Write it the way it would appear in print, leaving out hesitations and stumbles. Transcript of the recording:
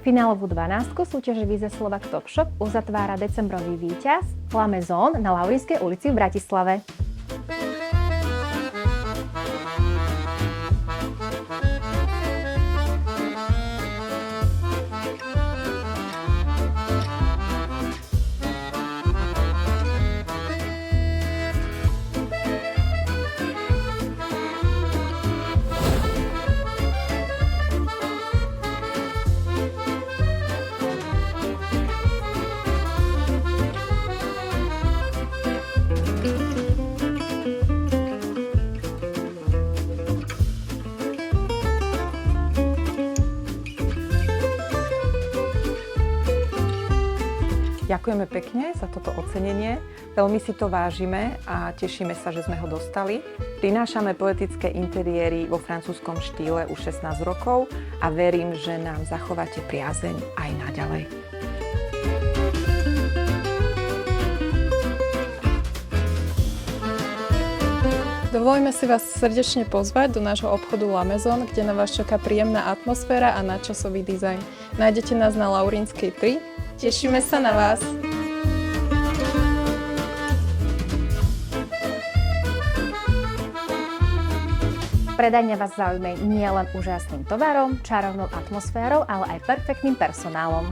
Finálovú 12 súťaže Vize Slovak Top Shop uzatvára decembrový víťaz La Maison na Laurínskej ulici v Bratislave. Ďakujeme pekne za toto ocenenie, veľmi si to vážime a tešíme sa, že sme ho dostali. Prinášame poetické interiéry vo francúzskom štýle už 16 rokov a verím, že nám zachováte priazeň aj naďalej. Dovolíme si vás srdečne pozvať do nášho obchodu La Maison, kde na vás čaká príjemná atmosféra a nadčasový dizajn. Nájdete nás na Laurínskej 3. Tešíme sa na vás! Predajňa vás zaujme nielen úžasným tovarom, čarovnou atmosférou, ale aj perfektným personálom.